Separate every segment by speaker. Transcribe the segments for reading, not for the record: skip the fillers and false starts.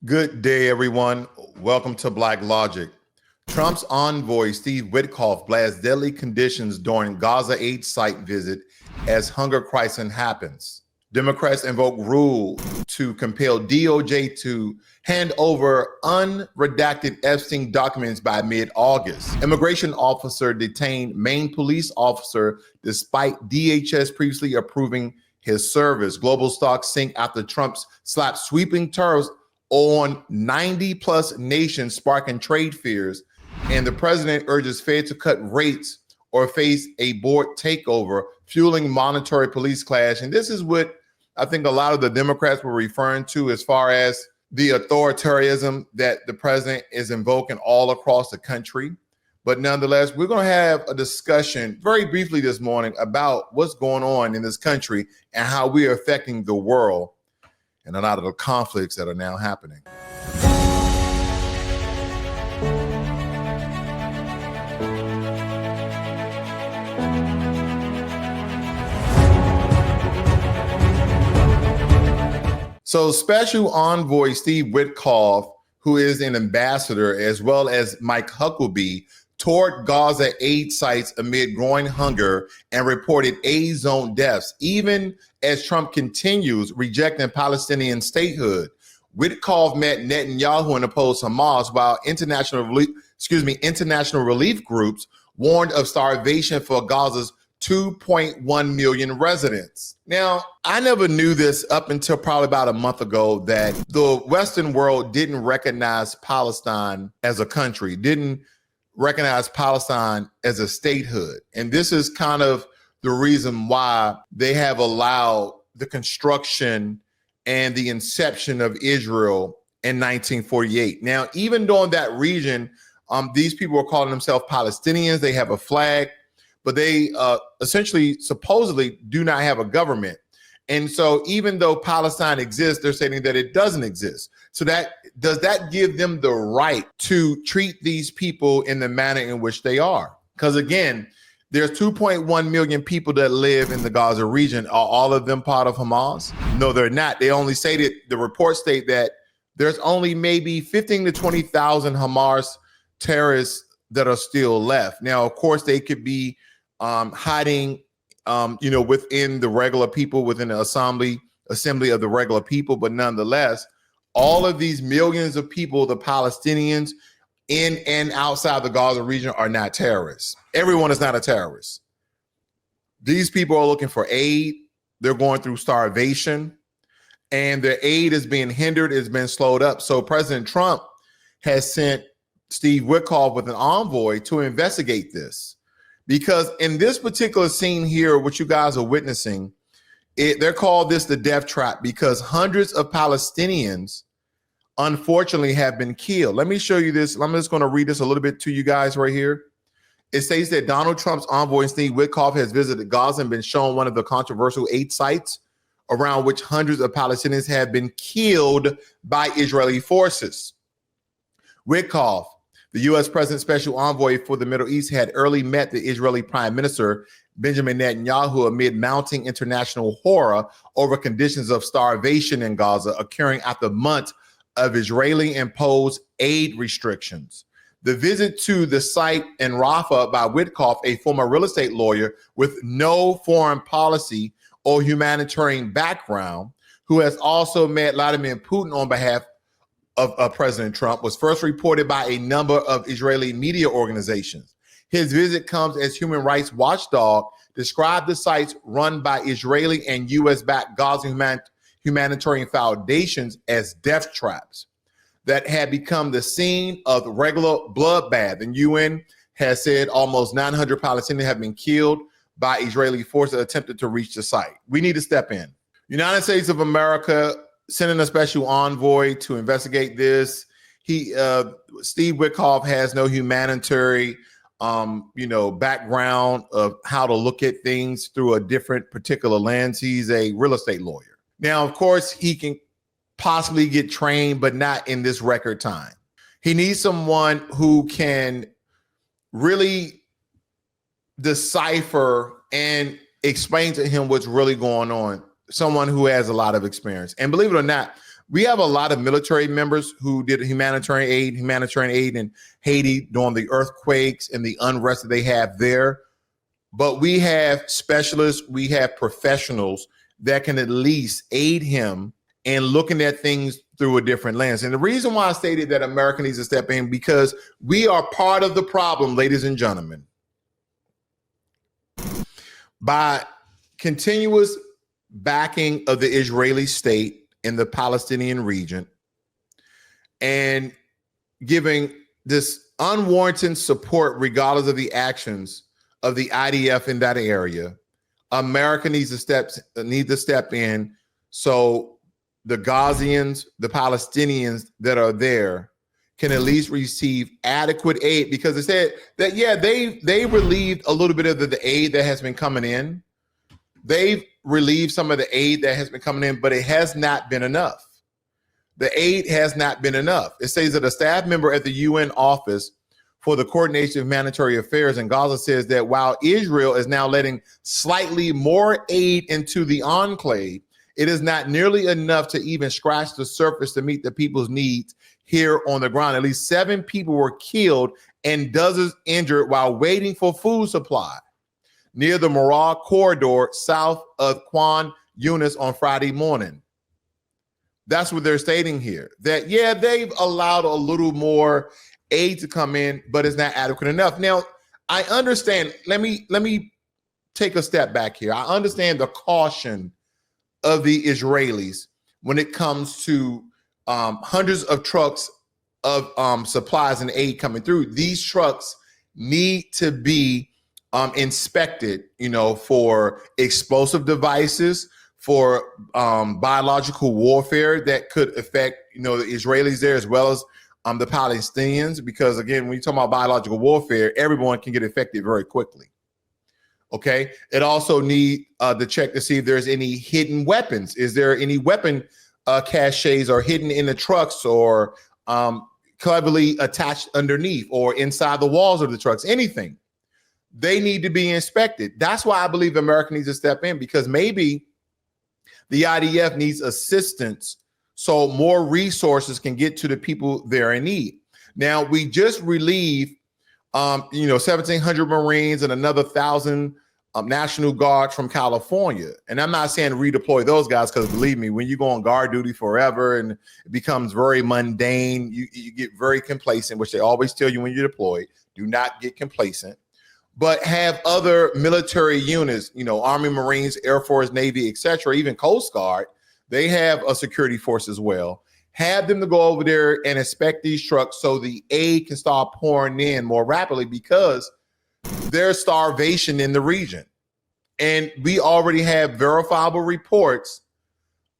Speaker 1: Good day, everyone. Welcome to Blacklogic. Trump's envoy, Steve Witkoff, blasts deadly conditions during Gaza aid site visit as hunger crisis happens. Democrats invoke rule to compel DOJ to hand over unredacted Epstein documents by mid-August. Immigration officer detained Maine police officer despite DHS previously approving his service. Global stocks sink after Trump's slapped sweeping tariffs on 90 plus nations, sparking trade fears. And the president urges Fed to cut rates or face a board takeover, fueling monetary police clash. And this is what I think a lot of the Democrats were referring to as far as the authoritarianism that the president is invoking all across the country. But nonetheless, we're going to have a discussion very briefly this morning about what's going on in this country and how we are affecting the world and a lot of the conflicts that are now happening. So Special Envoy Steve Witkoff, who is an ambassador, as well as Mike Huckabee, toured Gaza aid sites amid growing hunger and reported aid zone deaths, even as Trump continues rejecting Palestinian statehood. Witkoff met Netanyahu and opposed Hamas, while international relief groups warned of starvation for Gaza's 2.1 million residents. Now, I never knew this up until probably about a month ago, that the Western world didn't recognize Palestine as a country, didn't recognize Palestine as a statehood. And this is kind of the reason why they have allowed the construction and the inception of Israel in 1948. Now, even during that region, these people are calling themselves Palestinians. They have a flag, but they essentially, supposedly, do not have a government. And so even though Palestine exists, they're saying that it doesn't exist. So does that give them the right to treat these people in the manner in which they are? Because again, there's 2.1 million people that live in the Gaza region. Are all of them part of Hamas? No, they're not. They only say that the reports state that there's only maybe 15 to 20,000 Hamas terrorists that are still left. Now, of course, they could be hiding, within the regular people, within the assembly of the regular people. But nonetheless, all of these millions of people, the Palestinians in and outside the Gaza region, are not terrorists. Everyone is not a terrorist. These people are looking for aid. They're going through starvation, and their aid is being hindered, it's been slowed up. So President Trump has sent Steve Witkoff with an envoy to investigate this. Because in this particular scene here, what you guys are witnessing, they're called this the death trap, because hundreds of Palestinians, unfortunately, have been killed. Let me show you this. I'm just going to read this a little bit to you guys right here. It states that Donald Trump's envoy, Steve Witkoff, has visited Gaza and been shown one of the controversial aid sites around which hundreds of Palestinians have been killed by Israeli forces. Witkoff, the U.S. President's special envoy for the Middle East, had early met the Israeli Prime Minister Benjamin Netanyahu amid mounting international horror over conditions of starvation in Gaza occurring after months of Israeli-imposed aid restrictions. The visit to the site in Rafah by Witkoff, a former real estate lawyer with no foreign policy or humanitarian background, who has also met Vladimir Putin on behalf of President Trump, was first reported by a number of Israeli media organizations. His visit comes as Human Rights Watchdog described the sites run by Israeli and U.S.-backed Gaza humanitarian foundations as death traps that had become the scene of regular bloodbath. And UN has said almost 900 Palestinians have been killed by Israeli forces that attempted to reach the site. We need to step in. United States of America sending a special envoy to investigate this. Steve Witkoff has no humanitarian, background of how to look at things through a different particular lens. He's a real estate lawyer. Now, of course, he can possibly get trained, but not in this record time. He needs someone who can really decipher and explain to him what's really going on. Someone who has a lot of experience. And believe it or not, We have a lot of military members who did humanitarian aid in Haiti during the earthquakes and the unrest that they have there. But we have specialists, we have professionals that can at least aid him in looking at things through a different lens. And the reason why I stated that America needs to step in, because we are part of the problem, ladies and gentlemen. By continuous backing of the Israeli state in the Palestinian region and giving this unwarranted support regardless of the actions of the IDF in that area, America needs to step in so the Gazians, the Palestinians that are there can at least receive adequate aid, because they said that, yeah, they relieved a little bit of the aid that has been coming in. They've relieved some of the aid that has been coming in, but it has not been enough. The aid has not been enough. It says that a staff member at the UN office for the coordination of humanitarian affairs in Gaza says that while Israel is now letting slightly more aid into the enclave, it is not nearly enough to even scratch the surface to meet the people's needs here on the ground. At least 7 people were killed and dozens injured while waiting for food supply near the Marah corridor south of Khan Yunis on Friday morning. That's what they're stating here, that, yeah, they've allowed a little more aid to come in, but it's not adequate enough. Now, I understand. Let me take a step back here. I understand the caution of the Israelis when it comes to hundreds of trucks of supplies and aid coming through. These trucks need to be inspected, for explosive devices, for biological warfare that could affect, the Israelis there as well as the Palestinians, because again, when you talk about biological warfare, everyone can get affected very quickly. Okay. It also need to check to see if there's any hidden weapons. Is there any weapon caches or hidden in the trucks or cleverly attached underneath or inside the walls of the trucks? Anything. They need to be inspected. That's why I believe America needs to step in, because maybe the IDF needs assistance so more resources can get to the people they're in need. Now, we just relieved 1,700 Marines and another 1,000 National Guard from California. And I'm not saying redeploy those guys, because believe me, when you go on guard duty forever and it becomes very mundane, you get very complacent, which they always tell you when you're deployed. Do not get complacent, but have other military units, Army, Marines, Air Force, Navy, etc., even Coast Guard. They have a security force as well. Have them to go over there and inspect these trucks so the aid can start pouring in more rapidly, because there's starvation in the region. And we already have verifiable reports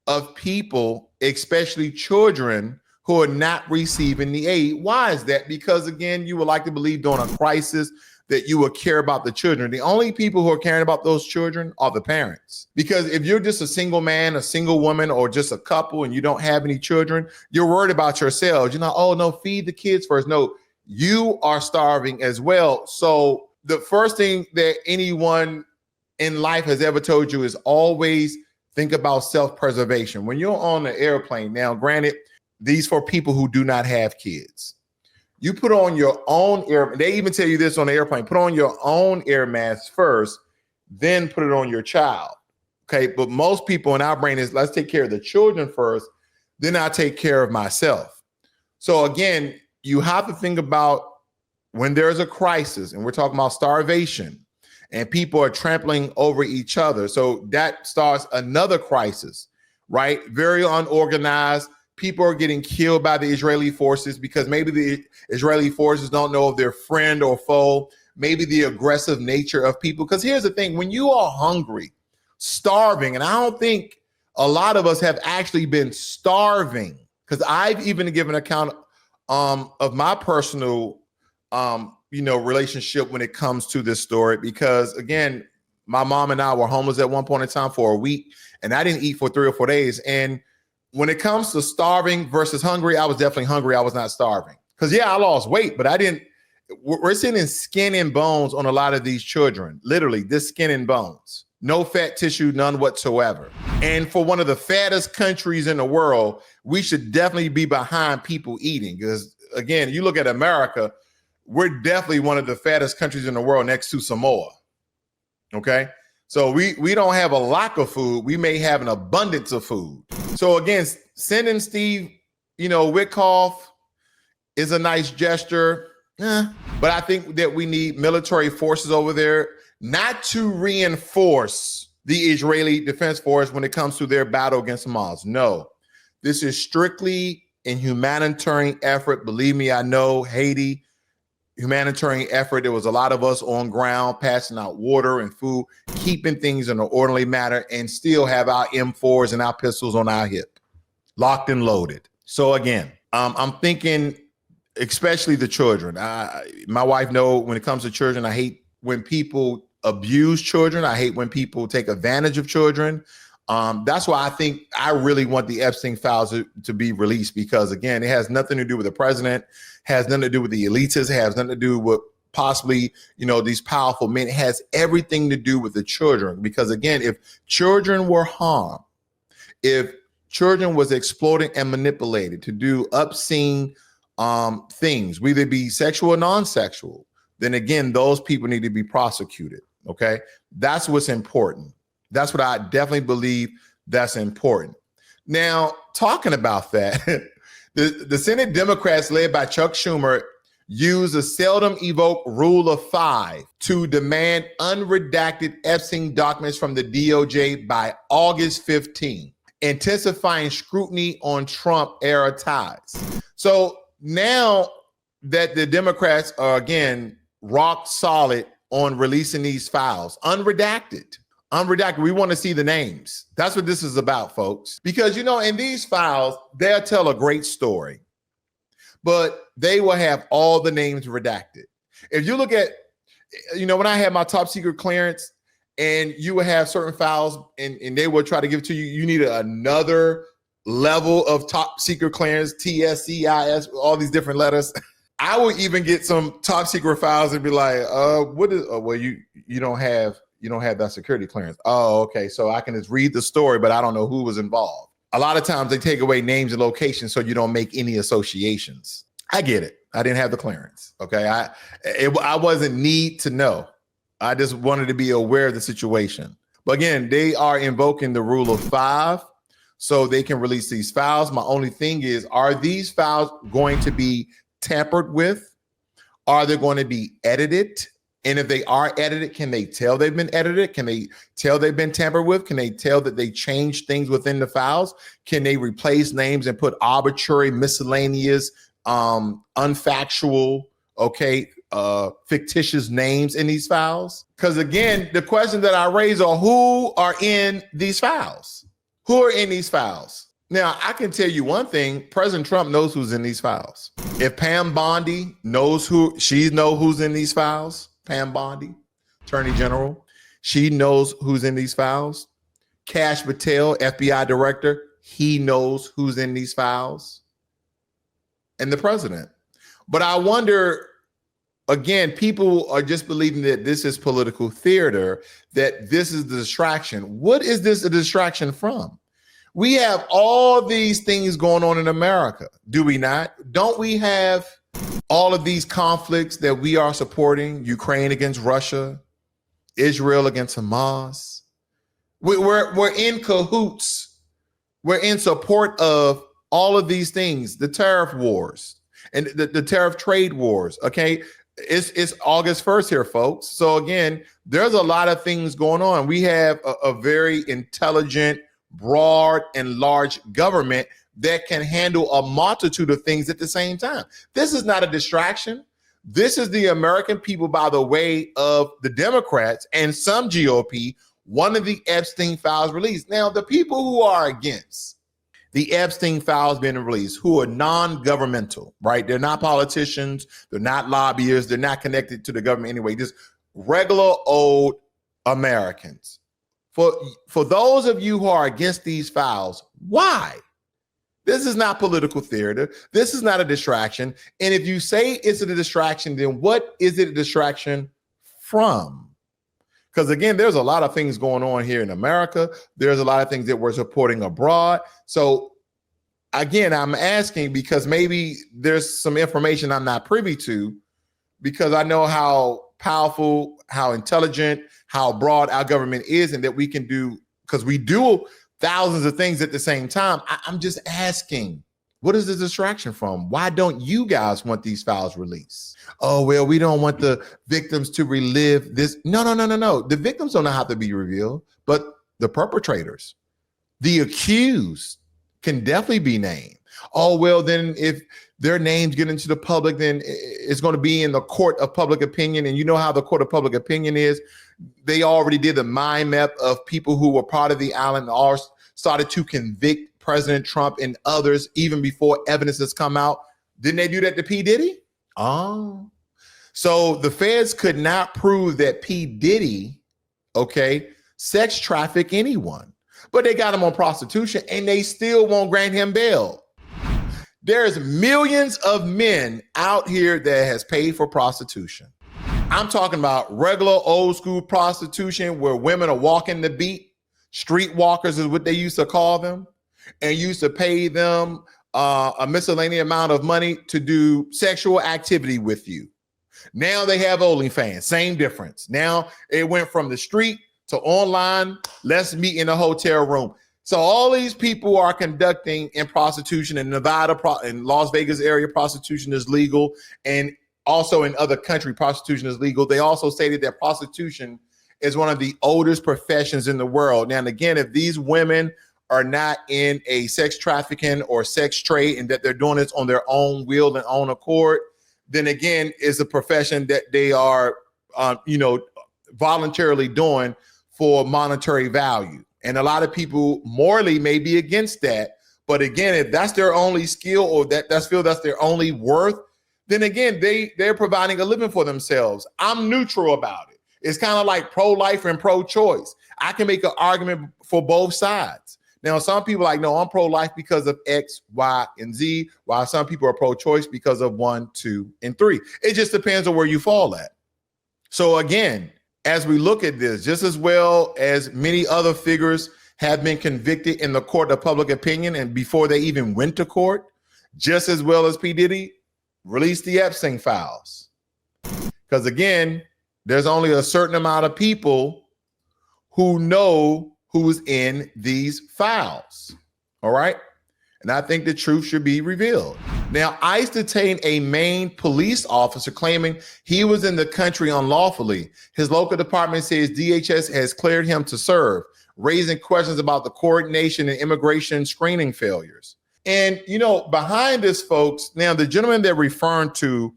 Speaker 1: of people, especially children, who are not receiving the aid. Why is that? Because again, you would like to believe during a crisis that you would care about the children. The only people who are caring about those children are the parents. Because if you're just a single man, a single woman, or just a couple and you don't have any children, you're worried about yourselves. You're not, oh no, feed the kids first. No, you are starving as well. So the first thing that anyone in life has ever told you is always think about self-preservation. When you're on the airplane, now granted, these for people who do not have kids. You put on your own air. They even tell you this on the airplane. Put on your own air mask first, then put it on your child. Okay. But most people in our brain is, let's take care of the children first, then I'll take care of myself. So again, you have to think about when there's a crisis, and we're talking about starvation and people are trampling over each other. So that starts another crisis, right? Very unorganized. People are getting killed by the Israeli forces because maybe the Israeli forces don't know if they're friend or foe, maybe the aggressive nature of people. Because here's the thing, when you are hungry, starving, and I don't think a lot of us have actually been starving, because I've even given account of my personal relationship when it comes to this story, because again, my mom and I were homeless at one point in time for a week, and I didn't eat for 3 or 4 days. And when it comes to starving versus hungry, I was definitely hungry. I was not starving, because I lost weight, but I didn't. We're seeing skin and bones on a lot of these children, literally this skin and bones. No fat tissue, none whatsoever. And for one of the fattest countries in the world, we should definitely be behind people eating. Because again, you look at America, we're definitely one of the fattest countries in the world next to Samoa. Okay. So we don't have a lack of food. We may have an abundance of food. So again, sending Steve, Witkoff is a nice gesture. But I think that we need military forces over there, not to reinforce the Israeli Defense Force when it comes to their battle against Hamas. No, this is strictly a humanitarian effort. Believe me, I know Haiti, humanitarian effort. There was a lot of us on ground passing out water and food, keeping things in an orderly manner, and still have our M4s and our pistols on our hip, locked and loaded. So again, I'm thinking, especially the children. My wife knows when it comes to children, I hate when people abuse children. I hate when people take advantage of children. That's why I think I really want the Epstein files to be released, because again, it has nothing to do with the president, has nothing to do with the elites, has nothing to do with possibly, these powerful men. It has everything to do with the children. Because again, if children were harmed, if children was exploited and manipulated to do obscene things, whether it be sexual or non-sexual, then again, those people need to be prosecuted. Okay. That's what's important. That's what I definitely believe that's important. Now, talking about that, the Senate Democrats led by Chuck Schumer used a seldom evoked rule of 5 to demand unredacted Epstein documents from the DOJ by August 15, intensifying scrutiny on Trump era ties. So now that the Democrats are again rock solid on releasing these files, unredacted, we want to see the names. That's what this is about, folks. Because, in these files, they'll tell a great story, but they will have all the names redacted. If you look at, when I had my top secret clearance and you would have certain files and they will try to give it to you, you need another level of top secret clearance, TSCIS, all these different letters. I would even get some top secret files and be like, what is, well, you don't have that security clearance. Oh, okay. So I can just read the story, but I don't know who was involved. A lot of times they take away names and locations so you don't make any associations. I get it. I didn't have the clearance. Okay. I wasn't need to know. I just wanted to be aware of the situation. But again, they are invoking the rule of 5 so they can release these files. My only thing is, are these files going to be tampered with? Are they going to be edited? And if they are edited, can they tell they've been edited? Can they tell they've been tampered with? Can they tell that they changed things within the files? Can they replace names and put arbitrary, miscellaneous, unfactual, fictitious names in these files? Because again, the question that I raise are, who are in these files? Who are in these files? Now, I can tell you one thing, President Trump knows who's in these files. If Pam Bondi knows who's in these files, Pam Bondi, Attorney General, she knows who's in these files. Kash Patel, FBI Director, he knows who's in these files. And the president. But I wonder, again, people are just believing that this is political theater, that this is the distraction. What is this a distraction from? We have all these things going on in America, do we not? Don't we have all of these conflicts that we are supporting? Ukraine against Russia, Israel against Hamas. We're in cahoots. We're in support of all of these things, the tariff wars and the tariff trade wars, okay? It's August 1st here, folks. So again, there's a lot of things going on. We have a very intelligent, broad and large government that can handle a multitude of things at the same time. This is not a distraction. This is the American people, by the way of the Democrats and some GOP, wanting the Epstein files released. Now, the people who are against the Epstein files being released, who are non-governmental, right? They're not politicians. They're not lobbyists. They're not connected to the government anyway. Just regular old Americans. For those of you who are against these files, why? This is not political theater. This is not a distraction. And if you say it's a distraction, then what is it a distraction from? Because again, there's a lot of things going on here in America. There's a lot of things that we're supporting abroad. So again, I'm asking because maybe there's some information I'm not privy to, because I know how powerful, how intelligent, how broad our government is, and that we can do, because we do thousands of things at the same time. I'm just asking, what is the distraction from? Why don't you guys want these files released? Oh, well, we don't want the victims to relive this. No. The victims don't have to be revealed, but the perpetrators, the accused, can definitely be named. Oh, well, then if their names get into the public, then it's going to be in the court of public opinion. And you know how the court of public opinion is. They already did the mind map of people who were part of the island, all started to convict President Trump and others even before evidence has come out. Didn't they do that to P. Diddy? Oh. So the feds could not prove that P. Diddy, sex trafficked anyone. But they got him on prostitution and they still won't grant him bail. There's millions of men out here that has paid for prostitution. I'm talking about regular old school prostitution where women are walking the beat. Streetwalkers is what they used to call them, and used to pay them a miscellaneous amount of money to do sexual activity with you. Now they have OnlyFans, same difference. Now it went from the street to online, let's meet in a hotel room. So all these people are conducting in prostitution in Nevada, in Las Vegas area, prostitution is legal. And also in other countries, prostitution is legal. They also stated that prostitution is one of the oldest professions in the world. Now, and again, if these women are not in a sex trafficking or sex trade and that they're doing this on their own will and own accord, then again, it's a profession that they are, voluntarily doing for monetary value. And a lot of people morally may be against that. But again, if that's their only skill or that's their only worth, then again, they're providing a living for themselves. I'm neutral about it. It's kind of like pro-life and pro-choice. I can make an argument for both sides. Now, some people are like, no, I'm pro-life because of X, Y, and Z, while some people are pro-choice because of 1, 2, and 3. It just depends on where you fall at. So again, as we look at this, just as well as many other figures have been convicted in the court of public opinion and before they even went to court, just as well as P. Diddy, released the Epstein files. Because again, there's only a certain amount of people who know who's in these files. All right. And I think the truth should be revealed. Now, ICE detained a Maine police officer claiming he was in the country unlawfully. His local department says DHS has cleared him to serve, raising questions about the coordination and immigration screening failures. And, behind this, folks, now the gentleman they're referring to,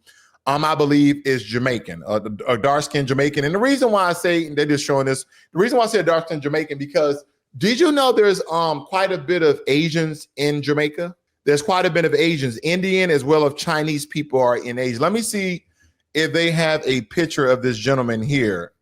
Speaker 1: I believe is Jamaican, a dark-skinned Jamaican. And the reason why I say, they're just showing this, the reason why I say a dark-skinned Jamaican, because did you know there's quite a bit of Asians in Jamaica? There's quite a bit of Asians, Indian as well as Chinese people are in Asia. Let me see if they have a picture of this gentleman here.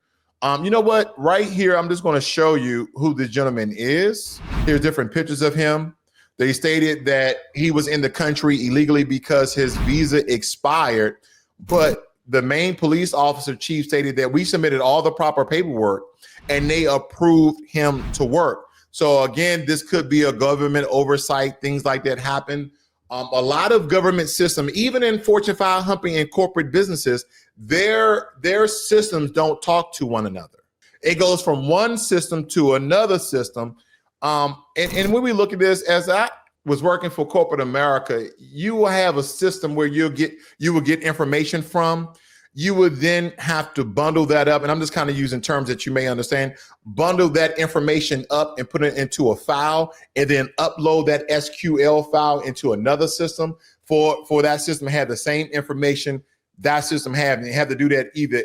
Speaker 1: You know what? Right here, I'm just going to show you who this gentleman is. Here's different pictures of him. They stated that he was in the country illegally because his visa expired. But the Maine police officer chief stated that we submitted all the proper paperwork and they approved him to work. So again, this could be a government oversight, things like that happen. A lot of government system, even in Fortune 500 and corporate businesses, their systems don't talk to one another. It goes from one system to another system. And when we look at this, as I was working for corporate America, you will have a system where you will get information from. You would then have to bundle that up. And I'm just kind of using terms that you may understand. Bundle that information up and put it into a file and then upload that SQL file into another system for that system to have the same information that system have. And you have to do that either,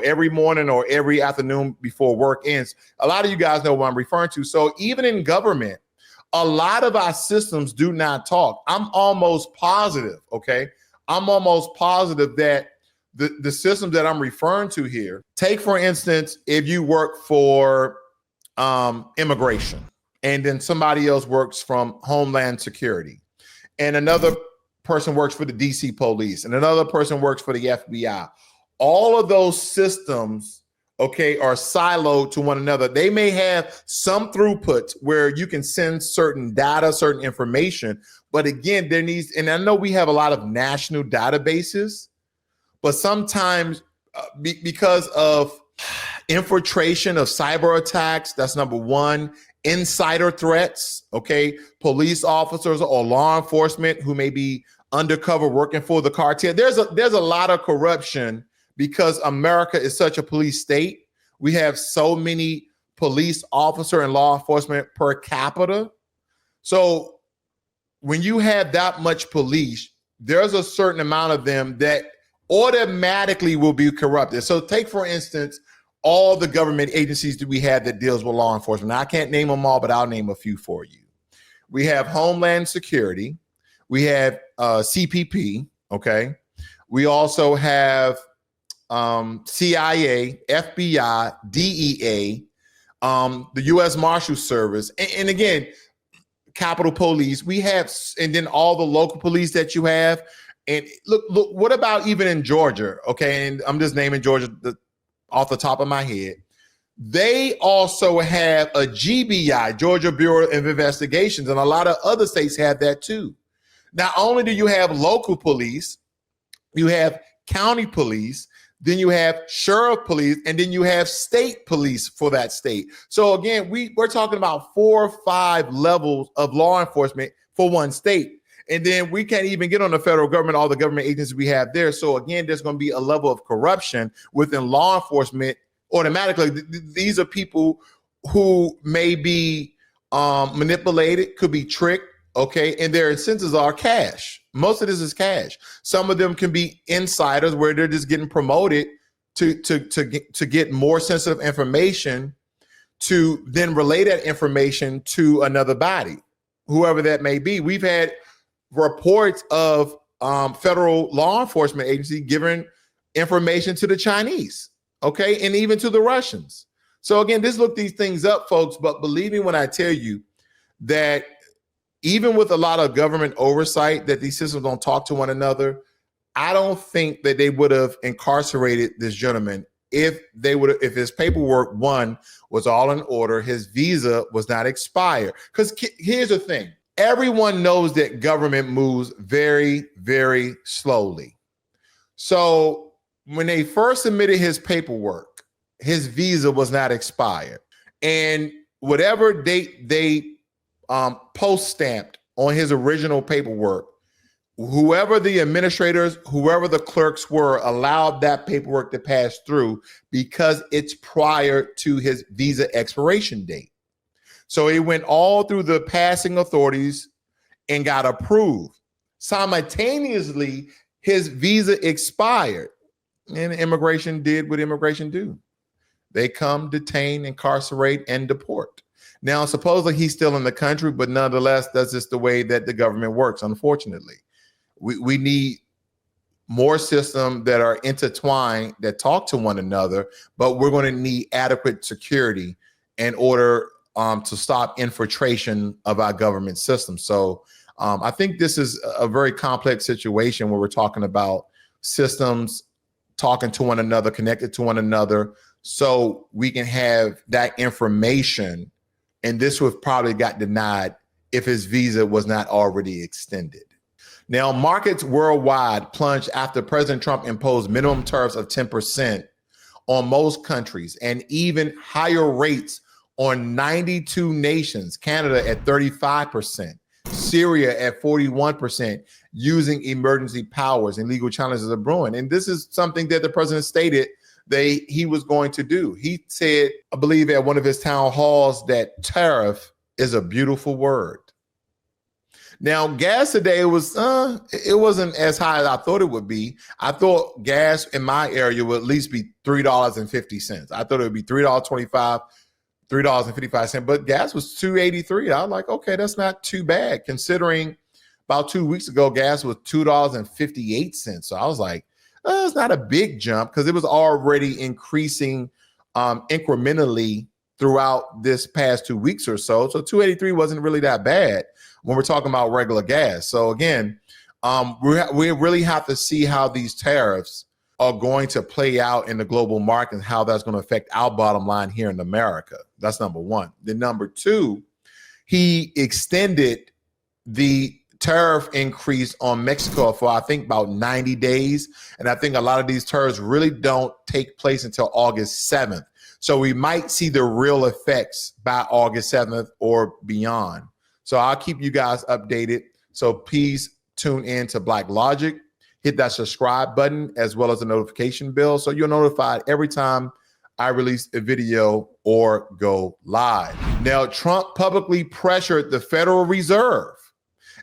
Speaker 1: every morning or every afternoon before work ends. A lot of you guys know what I'm referring to. So even in government, a lot of our systems do not talk. I'm almost positive, that the systems that I'm referring to here, take for instance, if you work for immigration and then somebody else works from Homeland Security and another person works for the DC police and another person works for the FBI, all of those systems, okay, are siloed to one another. They may have some throughput where you can send certain data, certain information, but again, there needs, and I know we have a lot of national databases, but sometimes because of infiltration of cyber attacks, that's number one. Insider threats, okay, police officers or law enforcement who may be undercover working for the cartel. There's a lot of corruption because America is such a police state. We have so many police officer and law enforcement per capita. So when you have that much police, there's a certain amount of them that automatically will be corrupted. So take, for instance, all the government agencies that we have that deals with law enforcement. Now, I can't name them all, but I'll name a few for you. We have Homeland Security. We have CPP, okay? We also have CIA, FBI, DEA, the U.S. Marshal Service, and again, Capitol Police. We have, and then all the local police that you have. And look, what about even in Georgia, okay? And I'm just naming Georgia off the top of my head. They also have a GBI, Georgia Bureau of Investigations, and a lot of other states have that too. Not only do you have local police, you have county police, then you have sheriff police, and then you have state police for that state. So again, we're talking about 4 or 5 levels of law enforcement for one state. And then we can't even get on the federal government, all the government agencies we have there. So again, there's going to be a level of corruption within law enforcement automatically. These are people who may be manipulated, could be tricked, okay? And their incentives are cash. Most of this is cash. Some of them can be insiders where they're just getting promoted to get more sensitive information to then relay that information to another body, whoever that may be. We've had reports of federal law enforcement agency giving information to the Chinese, okay, and even to the Russians. So again, just look these things up, folks, but believe me when I tell you that even with a lot of government oversight that these systems don't talk to one another, I don't think that they would have incarcerated this gentleman if his paperwork, one, was all in order, his visa was not expired. Because here's the thing. Everyone knows that government moves very, very slowly. So when they first submitted his paperwork, his visa was not expired. And whatever date they post-stamped on his original paperwork, whoever the administrators, whoever the clerks were, allowed that paperwork to pass through because it's prior to his visa expiration date. So it went all through the passing authorities and got approved. Simultaneously, his visa expired, and immigration did what immigration do. They come, detain, incarcerate, and deport. Now, supposedly he's still in the country, but nonetheless, that's just the way that the government works, unfortunately. We need more systems that are intertwined, that talk to one another, but we're going to need adequate security in order to stop infiltration of our government system. So I think this is a very complex situation where we're talking about systems talking to one another, connected to one another, so we can have that information. And this was probably got denied if his visa was not already extended. Now, markets worldwide plunged after President Trump imposed minimum tariffs of 10% on most countries and even higher rates on 92 nations, Canada at 35%, Syria at 41%, using emergency powers, and legal challenges are brewing. And this is something that the president stated he was going to do. He said, I believe at one of his town halls, that tariff is a beautiful word. Now, gas today it wasn't as high as I thought it would be. I thought gas in my area would at least be $3.50. I thought it would be $3.25, $3.55, but gas was $2.83. I was like, okay, that's not too bad considering about 2 weeks ago, gas was $2.58. So I was like, it's not a big jump because it was already increasing incrementally throughout this past 2 weeks or so. So $2.83 wasn't really that bad when we're talking about regular gas. So again, we really have to see how these tariffs are going to play out in the global market and how that's going to affect our bottom line here in America. That's number one. Then number two, he extended the tariff increase on Mexico for, I think, about 90 days. And I think a lot of these tariffs really don't take place until August 7th. So we might see the real effects by August 7th or beyond. So I'll keep you guys updated. So please tune in to Blacklogic. Hit that subscribe button as well as the notification bell so you're notified every time I release a video or go live. Now, Trump publicly pressured the Federal Reserve.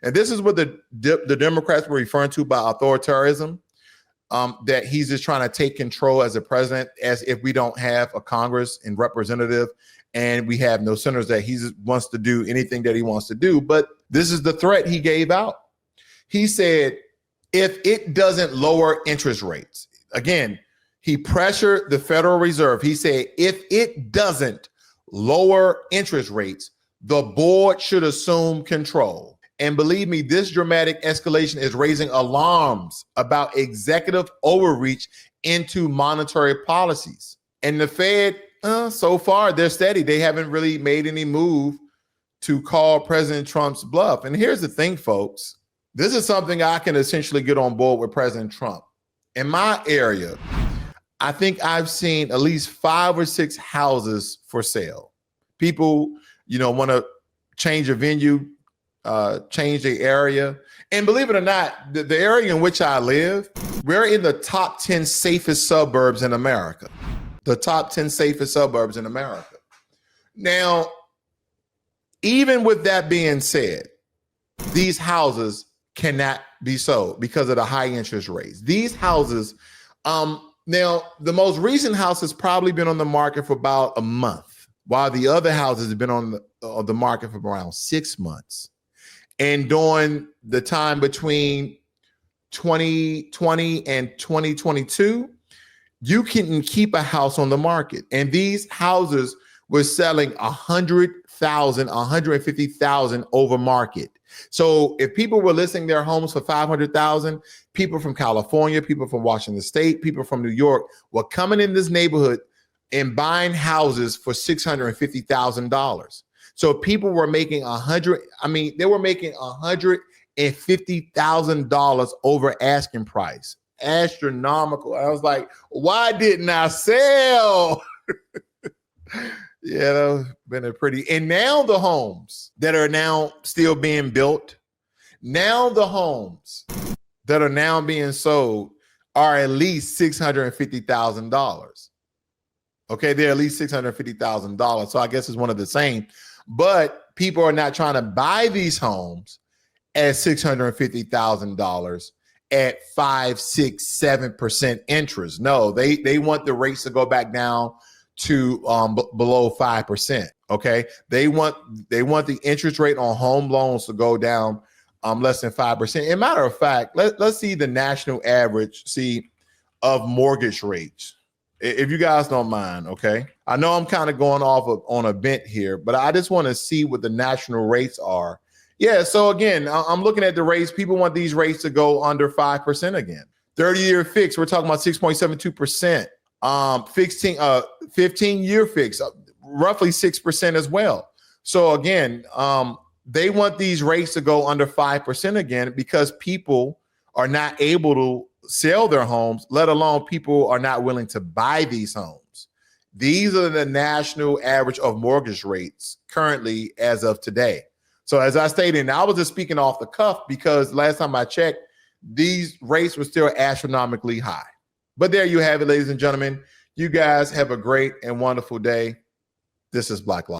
Speaker 1: And this is what the Democrats were referring to by authoritarianism, that he's just trying to take control as a president, as if we don't have a Congress and representative and we have no senators, that he just wants to do anything that he wants to do. But this is the threat he gave out. He said, if it doesn't lower interest rates, again, he pressured the Federal Reserve. He said, if it doesn't lower interest rates, the board should assume control. And believe me, this dramatic escalation is raising alarms about executive overreach into monetary policies. And the Fed, so far, they're steady. They haven't really made any move to call President Trump's bluff. And here's the thing, folks. This is something I can essentially get on board with President Trump. In my area, I think I've seen at least 5 or 6 houses for sale. People, want to change a venue, change the area. And believe it or not, the area in which I live, we're in the top 10 safest suburbs in America. The top 10 safest suburbs in America. Now, even with that being said, these houses cannot be sold because of the high interest rates. These houses, now the most recent house has probably been on the market for about a month, while the other houses have been on the market for around 6 months. And during the time between 2020 and 2022, you can keep a house on the market. And these houses were selling 100,000, 150,000 over market. So if people were listing their homes for 500,000, people from California, people from Washington State, people from New York were coming in this neighborhood and buying houses for $650,000. So people were making they were making $150,000 over asking price. Astronomical. I was like, why didn't I sell? Yeah, that been a pretty. And now the homes that are now still being built, now the homes that are now being sold are at least $650,000. Okay, they're at least $650,000. So I guess it's one of the same. But people are not trying to buy these homes at $650,000 at 5, 6, 7% interest. No, they want the rates to go back down to below 5%. Okay, they want the interest rate on home loans to go down less than 5%. As a matter of fact, let's see the national average of mortgage rates, if you guys don't mind. Okay, I know I'm kind of going off on a bent here, but I just want to see what the national rates are. Yeah, so again, I'm looking at the rates. People want these rates to go under 5% again. 30-year fix, we're talking about 6.72%. 15-year fix, roughly 6% as well. So again, they want these rates to go under 5% again because people are not able to sell their homes, let alone people are not willing to buy these homes. These are the national average of mortgage rates currently as of today. So as I stated, and I was just speaking off the cuff because last time I checked, these rates were still astronomically high. But there you have it, ladies and gentlemen. You guys have a great and wonderful day. This is Blacklogic.